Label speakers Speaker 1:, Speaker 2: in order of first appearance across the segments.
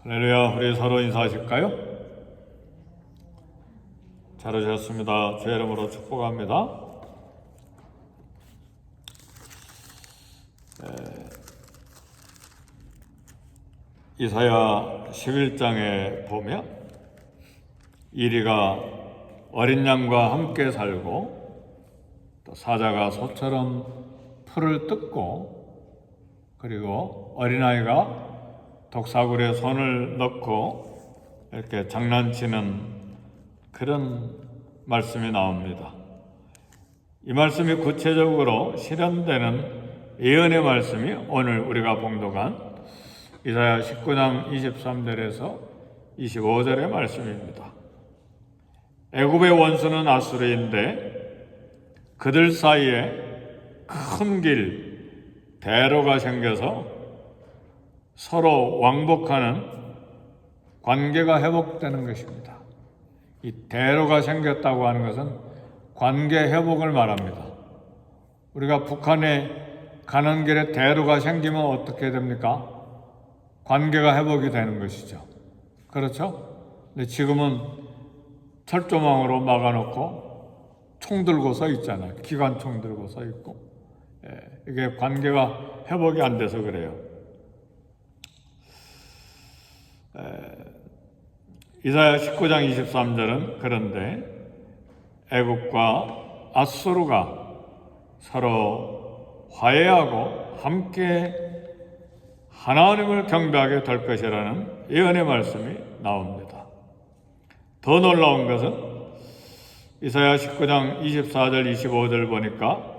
Speaker 1: 할렐루야. 우리 서로 인사하실까요? 잘 오셨습니다. 주의 이름으로 축복합니다. 이사야 11장에 보면 이리가 어린 양과 함께 살고 또 사자가 소처럼 풀을 뜯고 그리고 어린아이가 독사굴에 손을 넣고 이렇게 장난치는 그런 말씀이 나옵니다. 이 말씀이 구체적으로 실현되는 예언의 말씀이 오늘 우리가 봉독한 이사야 19장 23절에서 25절의 말씀입니다. 애굽의 원수는 아수르인데 그들 사이에 큰 길, 대로가 생겨서 서로 왕복하는 관계가 회복되는 것입니다. 이 대로가 생겼다고 하는 것은 관계 회복을 말합니다. 우리가 북한에 가는 길에 대로가 생기면 어떻게 됩니까? 관계가 회복이 되는 것이죠. 그렇죠? 근데 지금은 철조망으로 막아놓고 총 들고 서 있잖아요. 기관총 들고 서 있고. 이게 관계가 회복이 안 돼서 그래요. 이사야 19장 23절은 그런데 애굽과 아수르가 서로 화해하고 함께 하나님을 경배하게 될 것이라는 예언의 말씀이 나옵니다. 더 놀라운 것은 이사야 19장 24절 25절 보니까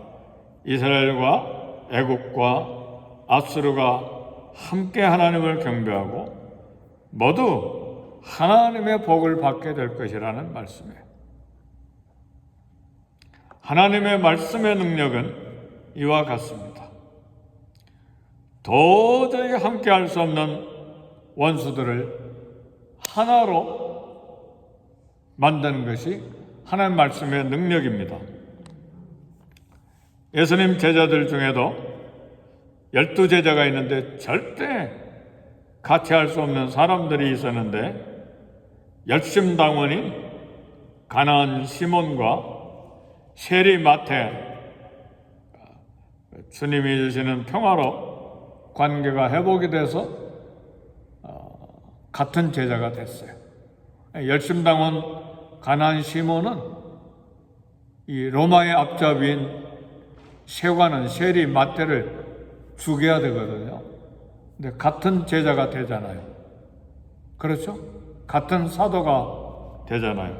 Speaker 1: 이스라엘과 애굽과 아수르가 함께 하나님을 경배하고 모두 하나님의 복을 받게 될 것이라는 말씀이에요. 하나님의 말씀의 능력은 이와 같습니다. 도저히 함께 할 수 없는 원수들을 하나로 만드는 것이 하나님 말씀의 능력입니다. 예수님 제자들 중에도 12제자가 있는데 절대 같이 할 수 없는 사람들이 있었는데 열심당원이 가나안 시몬과 세리 마태, 주님이 주시는 평화로 관계가 회복이 돼서 같은 제자가 됐어요. 열심당원 가나안 시몬은 이 로마의 앞잡이인 세관은 세리 마태를 죽여야 되거든요. 근데 같은 제자가 되잖아요. 그렇죠? 같은 사도가 되잖아요.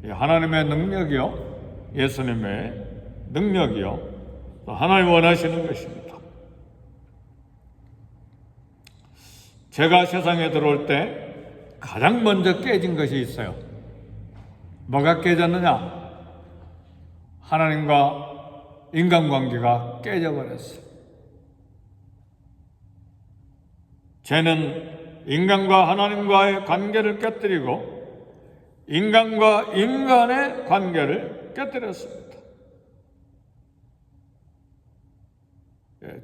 Speaker 1: 하나님의 능력이요, 예수님의 능력이요, 또 하나님 원하시는 것입니다. 제가 세상에 들어올 때 가장 먼저 깨진 것이 있어요. 뭐가 깨졌느냐? 하나님과 인간관계가 깨져버렸어요. 죄는 인간과 하나님과의 관계를 깨뜨리고 인간과 인간의 관계를 깨뜨렸습니다.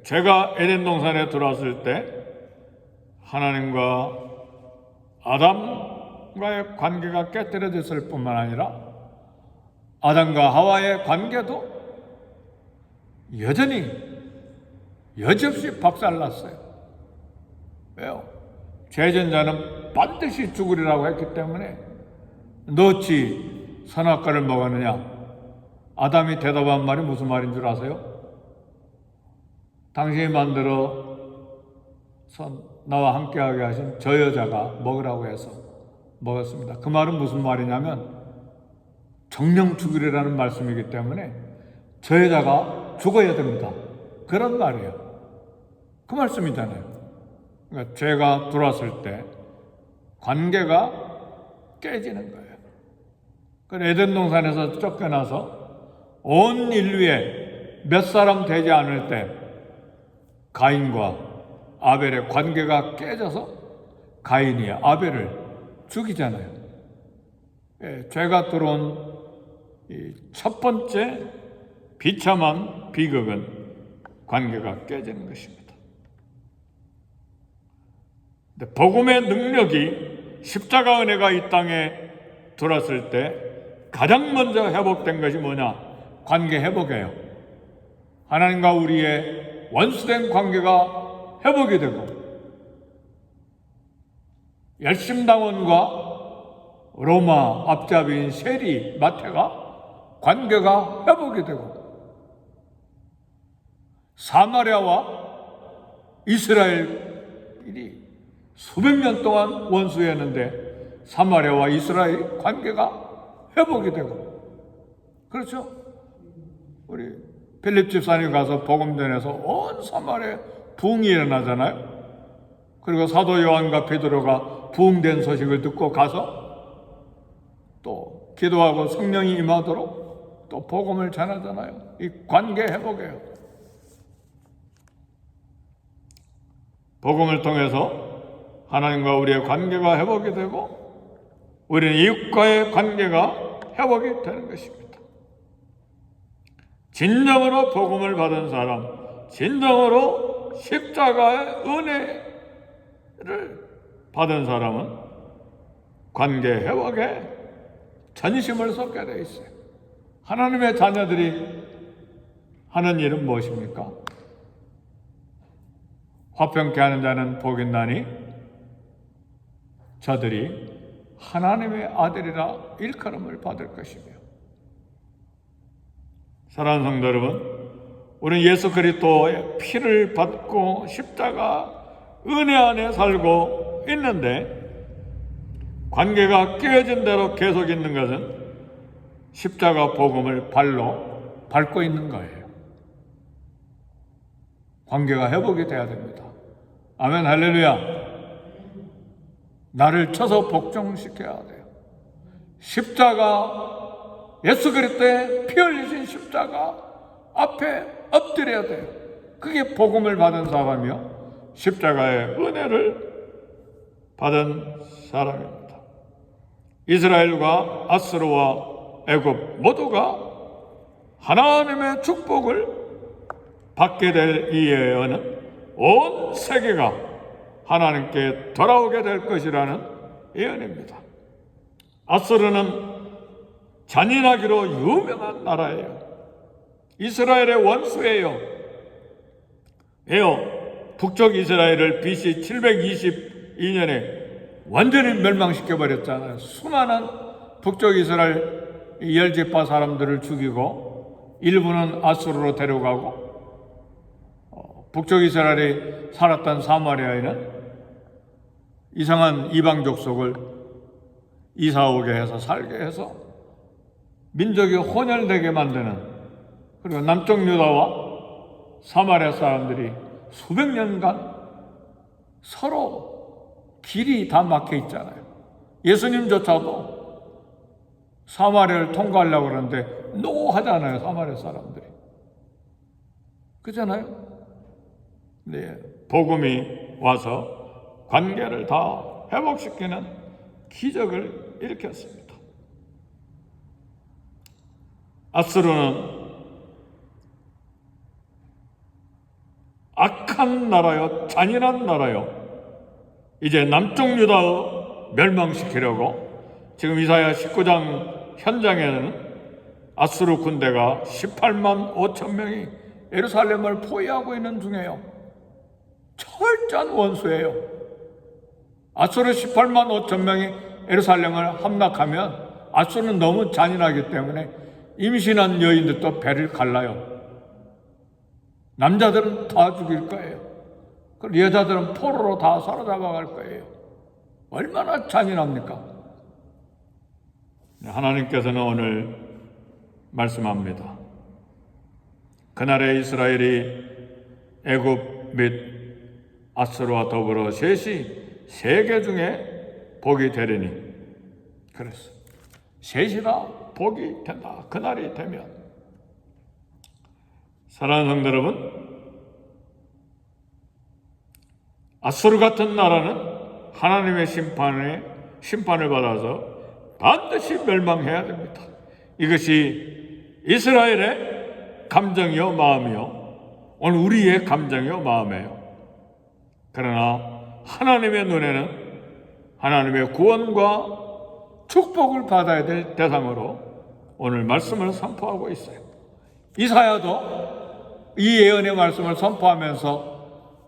Speaker 1: 죄가 에덴 동산에 들어왔을 때 하나님과 아담과의 관계가 깨뜨려졌을 뿐만 아니라 아담과 하와의 관계도 여지없이 박살났어요. 왜요? 죄전자는 반드시 죽으리라고 했기 때문에 너 어찌 선악과를 먹었느냐? 아담이 대답한 말이 무슨 말인 줄 아세요? 당신이 만들어 나와 함께하게 하신 저 여자가 먹으라고 해서 먹었습니다. 그 말은 무슨 말이냐면 정령 죽으리라는 말씀이기 때문에 저 여자가 죽어야 됩니다. 그런 말이에요. 그 말씀이잖아요. 그러니까 죄가 들어왔을 때 관계가 깨지는 거예요. 그래서 에덴 동산에서 쫓겨나서 온 인류에 몇 사람 되지 않을 때 가인과 아벨의 관계가 깨져서 가인이 아벨을 죽이잖아요. 죄가 들어온 첫 번째 비참한 비극은 관계가 깨지는 것입니다. 복음의 능력이 십자가 은혜가 이 땅에 들어왔을 때 가장 먼저 회복된 것이 뭐냐? 관계 회복이에요. 하나님과 우리의 원수된 관계가 회복이 되고, 열심당원과 로마 앞잡이인 세리 마태가 관계가 회복이 되고, 사마리아와 이스라엘이 수백 년 동안 원수였는데 사마리아와 이스라엘 관계가 회복이 되고, 그렇죠? 우리 필립 집사님 가서 복음 전해서 온 사마리아에 부흥이 일어나잖아요. 그리고 사도 요한과 베드로가 부흥된 소식을 듣고 가서 또 기도하고 성령이 임하도록 또 복음을 전하잖아요. 이 관계 회복이에요. 복음을 통해서 하나님과 우리의 관계가 회복이 되고 우리는 이웃과의 관계가 회복이 되는 것입니다. 진정으로 복음을 받은 사람, 진정으로 십자가의 은혜를 받은 사람은 관계 회복에 전심을 쏟게 되어 있어요. 하나님의 자녀들이 하는 일은 무엇입니까? 화평케 하는 자는 복이 있나니 저들이 하나님의 아들이라 일컬음을 받을 것이며. 사랑하는 성도 여러분, 우리는 예수 그리스도의 피를 받고 십자가 은혜 안에 살고 있는데 관계가 깨어진 대로 계속 있는 것은 십자가 복음을 발로 밟고 있는 거예요. 관계가 회복이 돼야 됩니다. 아멘, 할렐루야. 나를 쳐서 복종시켜야 돼요. 십자가, 예수 그리스도의 피 흘리신 십자가 앞에 엎드려야 돼요. 그게 복음을 받은 사람이요, 십자가의 은혜를 받은 사람입니다. 이스라엘과 아수르와 애굽 모두가 하나님의 축복을 받게 될 이 예언은 온 세계가 하나님께 돌아오게 될 것이라는 예언입니다. 아수르는 잔인하기로 유명한 나라예요. 이스라엘의 원수예요. 왜요? 북쪽 이스라엘을 BC 722년에 완전히 멸망시켜버렸잖아요. 수많은 북쪽 이스라엘 열지파 사람들을 죽이고 일부는 아수르로 데려가고, 북쪽 이스라엘이 살았던 사마리아에는 이상한 이방 족속을 이사오게 해서 살게 해서 민족이 혼혈되게 만드는, 그리고 남쪽 유다와 사마리아 사람들이 수백 년간 서로 길이 다 막혀 있잖아요. 예수님조차도 사마리아를 통과하려고 그러는데 노하잖아요, 사마리아 사람들이. 그렇잖아요? 네, 복음이 와서 관계를 다 회복시키는 기적을 일으켰습니다. 아수르는 악한 나라요, 잔인한 나라요. 이제 남쪽 유다를 멸망시키려고 지금 이사야 19장 현장에는 아수르 군대가 18만 5천 명이 예루살렘을 포위하고 있는 중이에요. 철저한 원수예요. 아수르 18만 5천 명이 예루살렘을 함락하면 아수르는 너무 잔인하기 때문에 임신한 여인들도 배를 갈라요. 남자들은 다 죽일 거예요. 그리고 여자들은 포로로 다 사로잡아 갈 거예요. 얼마나 잔인합니까? 하나님께서는 오늘 말씀합니다. 그날에 이스라엘이 애굽 및 아수르와 더불어 셋이 세계 중에 복이 되리니, 그랬어. 셋이 다 복이 된다. 그날이 되면. 사랑하는 성도 여러분, 아수르 같은 나라는 하나님의 심판을 받아서 반드시 멸망해야 됩니다. 이것이 이스라엘의 감정이요 마음이요, 오늘 우리의 감정이요 마음이에요. 그러나 하나님의 눈에는 하나님의 구원과 축복을 받아야 될 대상으로 오늘 말씀을 선포하고 있어요. 이사야도 이 예언의 말씀을 선포하면서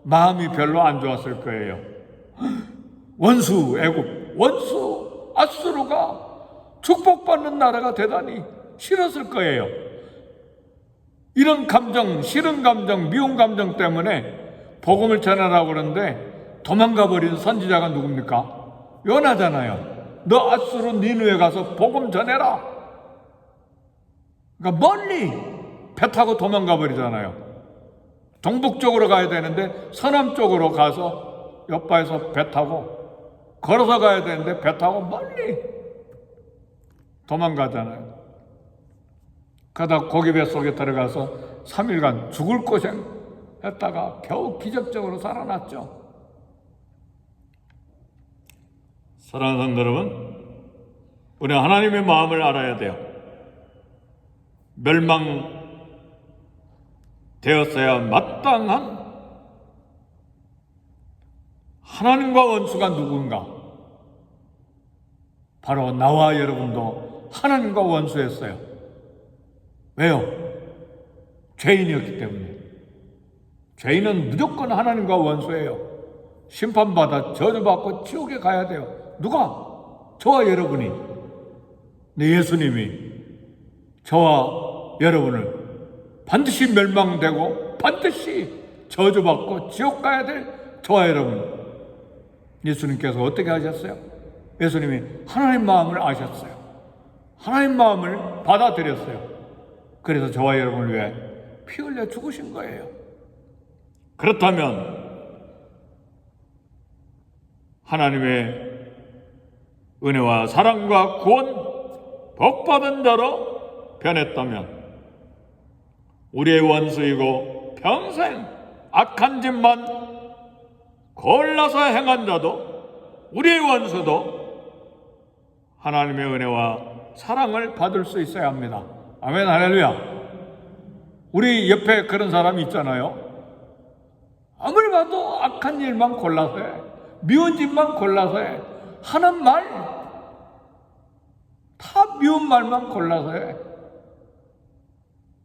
Speaker 1: 마음이 별로 안 좋았을 거예요. 원수 애굽, 원수 아수르가 축복받는 나라가 되다니 싫었을 거예요. 이런 감정, 싫은 감정, 미운 감정 때문에 복음을 전하라고 그러는데 도망가 버린 선지자가 누굽니까? 요나잖아요. 너 아수르 니느웨 가서 복음 전해라. 그러니까 멀리 배 타고 도망가 버리잖아요. 동북 쪽으로 가야 되는데 서남 쪽으로 가서 옆바에서 배 타고 걸어서 가야 되는데 배 타고 멀리 도망가잖아요. 그러다 고기배 속에 들어가서 3일간 죽을 고생 했다가 겨우 기적적으로 살아났죠. 사랑하는 성도 여러분, 우리 하나님의 마음을 알아야 돼요. 멸망되었어야 마땅한 하나님과 원수가 누군가? 바로 나와 여러분도 하나님과 원수였어요. 왜요? 죄인이었기 때문에. 죄인은 무조건 하나님과 원수예요. 심판받아 저주받고 지옥에 가야 돼요. 누가? 저와 여러분이. 네, 예수님이 저와 여러분을 반드시 멸망되고 반드시 저주받고 지옥 가야 될 저와 여러분. 예수님께서 어떻게 하셨어요? 예수님이 하나님 마음을 아셨어요. 하나님 마음을 받아들였어요. 그래서 저와 여러분을 위해 피 흘려 죽으신 거예요. 그렇다면 하나님의 은혜와 사랑과 구원, 복받은 자로 변했다면 우리의 원수이고 평생 악한 짓만 골라서 행한 자도 우리의 원수도 하나님의 은혜와 사랑을 받을 수 있어야 합니다. 아멘, 할렐루야. 우리 옆에 그런 사람이 있잖아요. 아무리 봐도 악한 일만 골라서 해. 미운 짓만 골라서 해. 하는 말 다 미운 말만 골라서 해.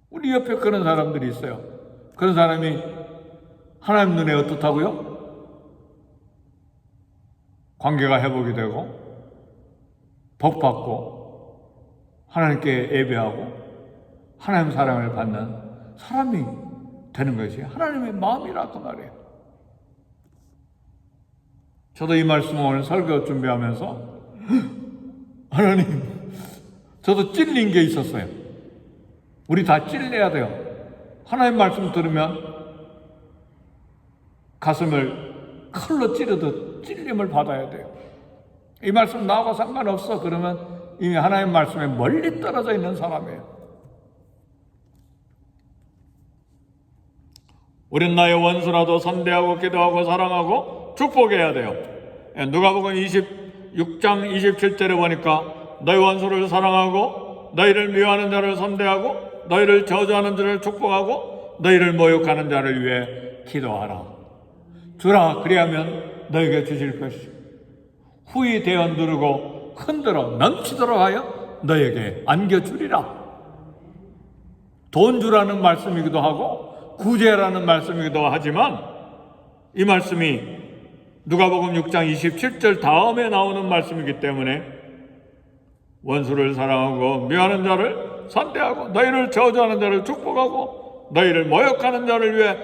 Speaker 1: 우리 옆에 그런 사람들이 있어요. 그런 사람이 하나님 눈에 어떻다고요? 관계가 회복이 되고 복받고 하나님께 예배하고 하나님 사랑을 받는 사람이 되는 것이 하나님의 마음이라 그 말이에요. 저도 이 말씀을 오늘 설교 준비하면서 하나님, 저도 찔린 게 있었어요. 우리 다 찔려야 돼요. 하나님 말씀 들으면 가슴을 칼로 찌르듯 찔림을 받아야 돼요. 이 말씀 나하고 상관없어 그러면 이미 하나님 말씀에 멀리 떨어져 있는 사람이에요. 우린 나의 원수라도 선대하고 기도하고 사랑하고 축복해야 돼요. 누가복음 26장 27절에 보니까 너희 원수를 사랑하고 너희를 미워하는 자를 선대하고 너희를 저주하는 자를 축복하고 너희를 모욕하는 자를 위해 기도하라. 주라, 그리하면 너희에게 주실 것이 후히 되어 누르고 흔들어 넘치도록 하여 너희에게 안겨주리라. 돈 주라는 말씀이기도 하고 구제라는 말씀이기도 하지만 이 말씀이 누가복음 6장 27절 다음에 나오는 말씀이기 때문에 원수를 사랑하고 미워하는 자를 선대하고 너희를 저주하는 자를 축복하고 너희를 모욕하는 자를 위해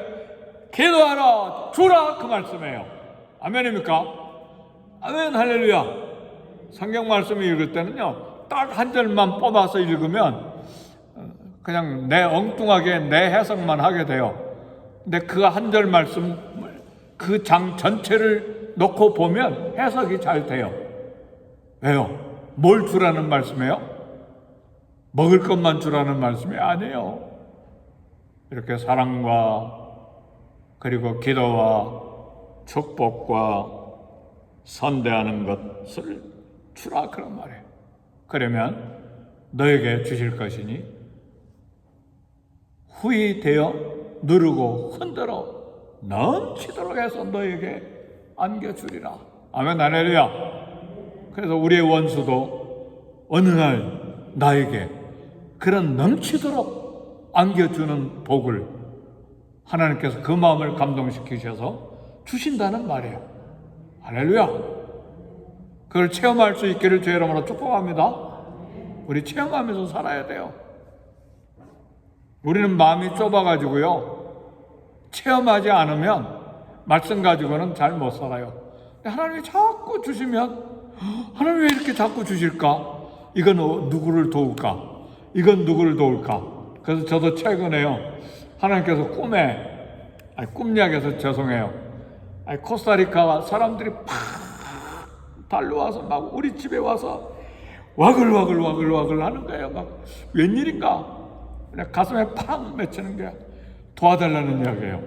Speaker 1: 기도하라, 주라, 그 말씀이에요. 아멘입니까? 아멘, 할렐루야. 성경 말씀을 읽을 때는요, 딱 한 절만 뽑아서 읽으면 그냥 내 엉뚱하게 내 해석만 하게 돼요. 근데 그 한 절 말씀을 그 장 전체를 놓고 보면 해석이 잘 돼요. 왜요? 뭘 주라는 말씀이에요? 먹을 것만 주라는 말씀이 아니에요. 이렇게 사랑과 그리고 기도와 축복과 선대하는 것을 주라, 그런 말이에요. 그러면 너에게 주실 것이니 후히 되어 누르고 흔들어 넘치도록 해서 너에게 안겨주리라. 아멘, 할렐루야. 그래서 우리의 원수도 어느 날 나에게 그런 넘치도록 안겨주는 복을 하나님께서 그 마음을 감동시키셔서 주신다는 말이에요. 할렐루야. 그걸 체험할 수 있기를 주의 이름으로 축복합니다. 우리 체험하면서 살아야 돼요. 우리는 마음이 좁아가지고요, 체험하지 않으면 말씀 가지고는 잘 못 살아요. 하나님이 자꾸 주시면, 하나님 왜 이렇게 자꾸 주실까? 이건 누구를 도울까? 이건 누구를 도울까? 그래서 저도 최근에요, 하나님께서 꿈약에서 죄송해요, 코스타리카 사람들이 팍 달려와서 막 우리 집에 와서 와글와글 하는 거예요. 막 웬일인가? 그냥 가슴에 팍 맺히는 게 도와달라는 이야기예요.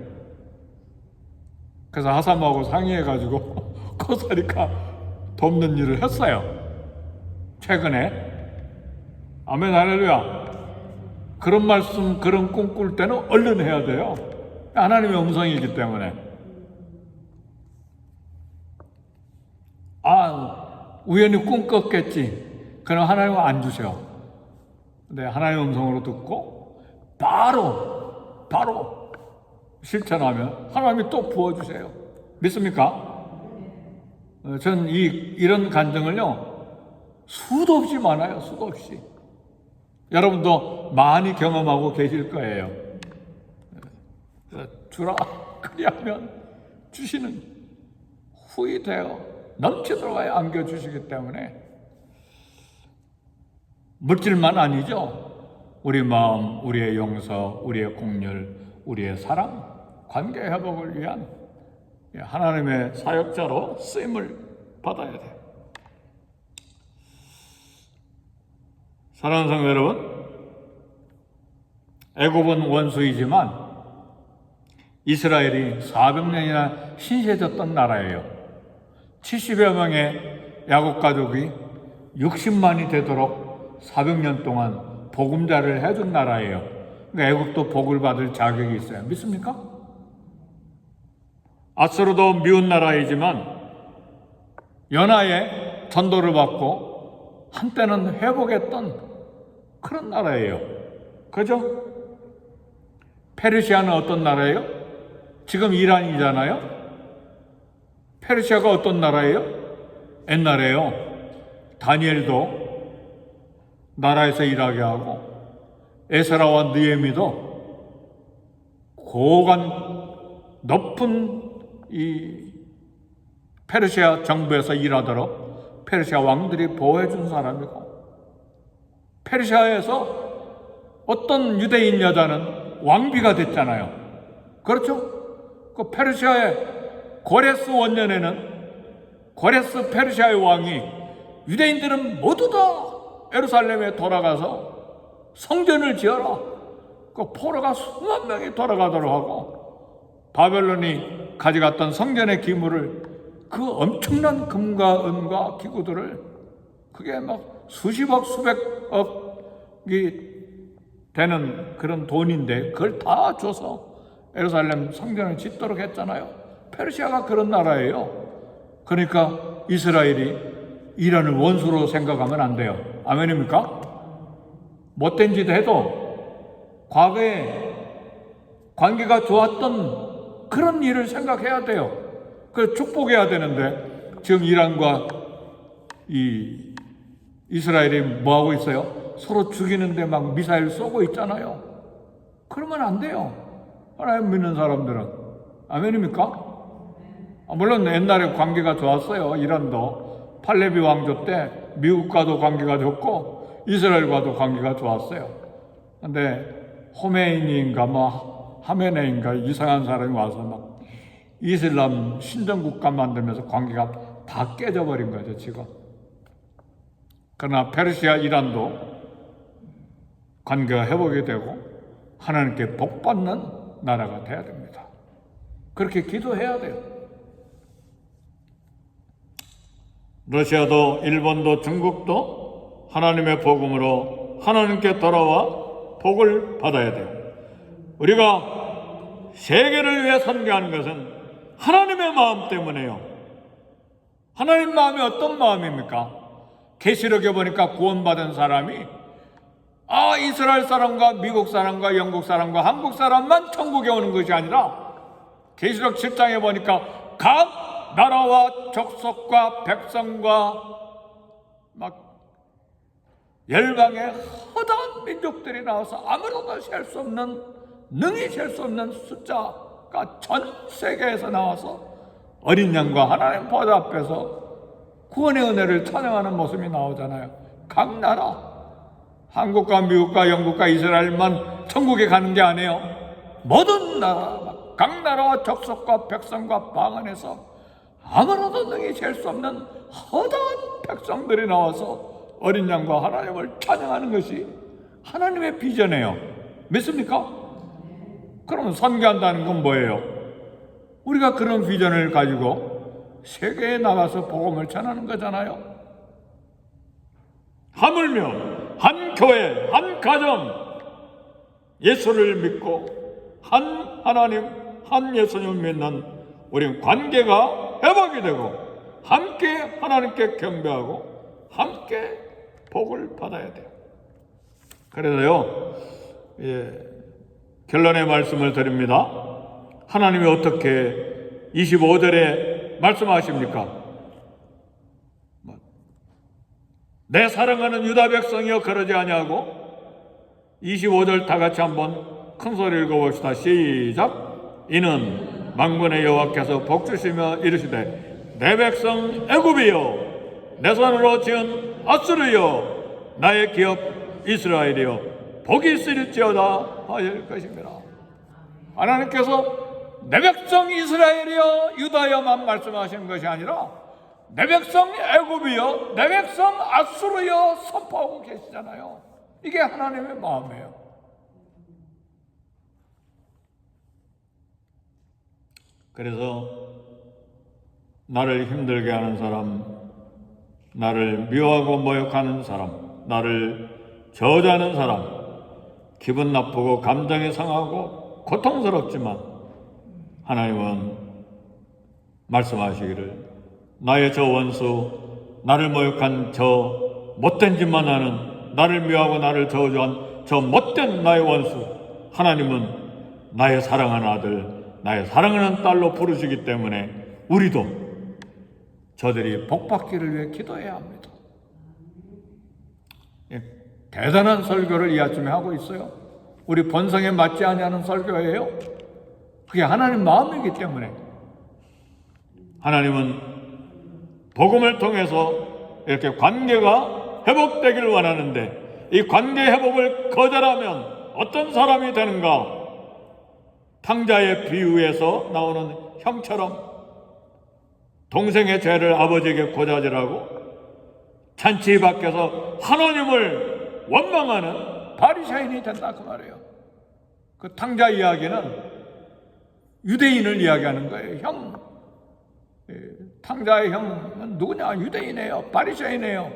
Speaker 1: 그래서 하사모하고 상의해가지고 코스타리카 돕는 일을 했어요, 최근에. 아멘, 할렐루야. 그런 말씀, 그런 꿈 꿀 때는 얼른 해야 돼요. 하나님의 음성이기 때문에. 우연히 꿈 꿨겠지. 그럼 하나님은 안 주셔. 근데 하나님의 음성으로 듣고 바로 실천하면 하나님이 또 부어주세요. 믿습니까? 전 이런 간증을요, 수도 없이 많아요. 수도 없이. 여러분도 많이 경험하고 계실 거예요. 주라 그리하면 주시는 후이 되어 넘치도록 안겨주시기 때문에 물질만 아니죠. 우리 마음, 우리의 용서, 우리의 긍휼, 우리의 사랑, 관계 회복을 위한 하나님의 사역자로 쓰임을 받아야 돼요. 사랑하는 성도 여러분, 애굽은 원수이지만 이스라엘이 400년이나 신세졌던 나라예요. 70여 명의 야곱 가족이 60만이 되도록 400년 동안 복음자를 해준 나라예요. 그러니까 애굽도 복을 받을 자격이 있어요. 믿습니까? 아수르도 미운 나라이지만 연하에 전도를 받고 한때는 회복했던 그런 나라예요. 그죠? 페르시아는 어떤 나라예요? 지금 이란이잖아요. 페르시아가 어떤 나라예요? 옛날에요, 다니엘도 나라에서 일하게 하고 에스라와 느헤미도 고관 높은 이 페르시아 정부에서 일하도록 페르시아 왕들이 보호해 준 사람이고, 페르시아에서 어떤 유대인 여자는 왕비가 됐잖아요. 그렇죠? 그 페르시아의 고레스 원년에는 고레스 페르시아의 왕이 유대인들은 모두 다 예루살렘에 돌아가서 성전을 지어라. 그 포로가 수만 명이 돌아가도록 하고 바벨론이 가져갔던 성전의 기물을, 그 엄청난 금과 은과 기구들을, 그게 막 수십억 수백억이 되는 그런 돈인데 그걸 다 줘서 예루살렘 성전을 짓도록 했잖아요. 페르시아가 그런 나라예요. 그러니까 이스라엘이 이란을 원수로 생각하면 안 돼요. 아멘입니까? 못된 짓 해도 과거에 관계가 좋았던 그런 일을 생각해야 돼요. 그래서 축복해야 되는데 지금 이란과 이 이스라엘이 뭐하고 있어요? 서로 죽이는데 막 미사일 쏘고 있잖아요. 그러면 안 돼요, 하나님 믿는 사람들은. 아멘입니까? 물론 옛날에 관계가 좋았어요. 이란도 팔레비 왕조 때 미국과도 관계가 좋고 이스라엘과도 관계가 좋았어요. 근데 호메이니인가 하메네인가 이상한 사람이 와서 막 이슬람 신정국가 만들면서 관계가 다 깨져버린 거죠, 지금. 그러나 페르시아, 이란도 관계가 회복이 되고 하나님께 복받는 나라가 돼야 됩니다. 그렇게 기도해야 돼요. 러시아도 일본도 중국도 하나님의 복음으로 하나님께 돌아와 복을 받아야 돼요. 우리가 세계를 위해 선교하는 것은 하나님의 마음 때문에요. 하나님 마음이 어떤 마음입니까? 계시록에 보니까 구원받은 사람이 이스라엘 사람과 미국 사람과 영국 사람과 한국 사람만 천국에 오는 것이 아니라 계시록 7장에 보니까 각 나라와 족속과 백성과 막 열방의 허다한 민족들이 나와서 아무로도 셀 수 없는, 능히 셀 수 없는 숫자가 전 세계에서 나와서 어린 양과 하나님 보좌 앞에서 구원의 은혜를 찬양하는 모습이 나오잖아요. 각 나라, 한국과 미국과 영국과 이스라엘만 천국에 가는 게 아니에요. 모든 나라, 각 나라와 족속과 백성과 방언에서 아무로도 능히 셀 수 없는 허다한 백성들이 나와서 어린 양과 하나님을 찬양하는 것이 하나님의 비전이에요. 믿습니까? 그러면 선교한다는 건 뭐예요? 우리가 그런 비전을 가지고 세계에 나가서 복음을 전하는 거잖아요. 하물며 한 교회, 한 가정, 예수를 믿고 한 하나님, 한 예수님을 믿는 우린 관계가 회복이 되고 함께 하나님께 경배하고 함께 복을 받아야 돼요. 그래서요, 결론의 말씀을 드립니다. 하나님이 어떻게 25절에 말씀하십니까? 내 사랑하는 유다 백성이여 그러지 아니하고, 25절 다 같이 한번 큰 소리 읽어봅시다. 시작. 이는 만군의 여호와께서 복주시며 이르시되 내 백성 애굽이여 내 손으로 지은 아수르여 나의 기업 이스라엘이여 복이 있으리지어다 하실 것입니다. 하나님께서 내 백성 이스라엘이여 유다여만 말씀하시는 것이 아니라 내 백성 애굽이여 내 백성 아수르여 선포하고 계시잖아요. 이게 하나님의 마음이에요. 그래서 나를 힘들게 하는 사람, 나를 미워하고 모욕하는 사람, 나를 저주하는 사람, 기분 나쁘고 감정이 상하고 고통스럽지만 하나님은 말씀하시기를 나의 저 원수, 나를 모욕한 저 못된 짓만 하는, 나를 미워하고 나를 저주한 저 못된 나의 원수, 하나님은 나의 사랑하는 아들, 나의 사랑하는 딸로 부르시기 때문에 우리도 저들이 복받기를 위해 기도해야 합니다. 대단한 설교를 이 아침에 하고 있어요. 우리 본성에 맞지 아니하는 설교예요. 그게 하나님 마음이기 때문에 하나님은 복음을 통해서 이렇게 관계가 회복되기를 원하는데, 이 관계 회복을 거절하면 어떤 사람이 되는가? 탕자의 비유에서 나오는 형처럼 동생의 죄를 아버지에게 고자질하고 잔치 밖에서 하나님을 원망하는 바리새인이 된다 그 말이에요. 그 탕자 이야기는 유대인을 이야기하는 거예요. 형, 탕자의 형은 누구냐? 유대인이에요. 바리새인이에요.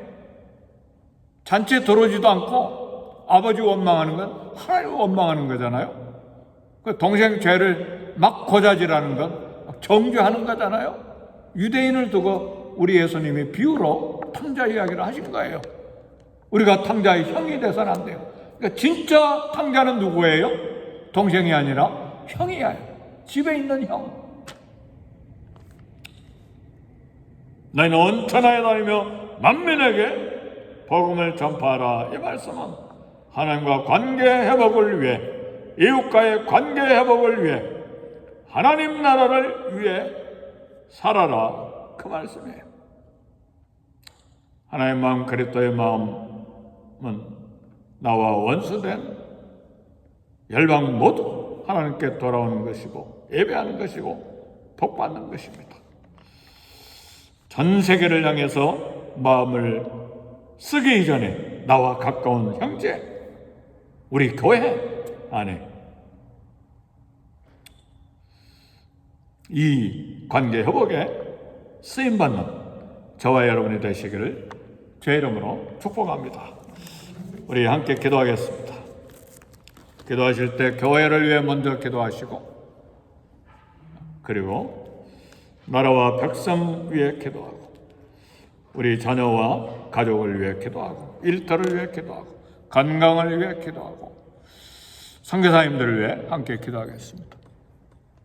Speaker 1: 잔치에 들어오지도 않고 아버지 원망하는 건 하나님을 원망하는 거잖아요. 그 동생 죄를 막 고자질하는 건 정죄하는 거잖아요. 유대인을 두고 우리 예수님이 비유로 탕자 이야기를 하신 거예요. 우리가 탕자의 형이 돼서는 안 돼요. 그러니까 진짜 탕자는 누구예요? 동생이 아니라 형이에요. 집에 있는 형. 너희는 온 천하에 다니며 만민에게 복음을 전파하라. 이 말씀은 하나님과 관계 회복을 위해, 이웃과의 관계 회복을 위해, 하나님 나라를 위해 살아라 그 말씀이에요. 하나님의 마음, 그리스도의 마음은 나와 원수된 열방 모두 하나님께 돌아오는 것이고 예배하는 것이고 복받는 것입니다. 전 세계를 향해서 마음을 쓰기 이전에 나와 가까운 형제, 우리 교회 안에 이 관계 회복에 쓰임받는 저와 여러분이 되시기를 주의 이름으로 축복합니다. 우리 함께 기도하겠습니다. 기도하실 때 교회를 위해 먼저 기도하시고, 그리고 나라와 백성 위해 기도하고, 우리 자녀와 가족을 위해 기도하고 일터를 위해 기도하고 건강을 위해 기도하고 선교사님들을 위해 함께 기도하겠습니다.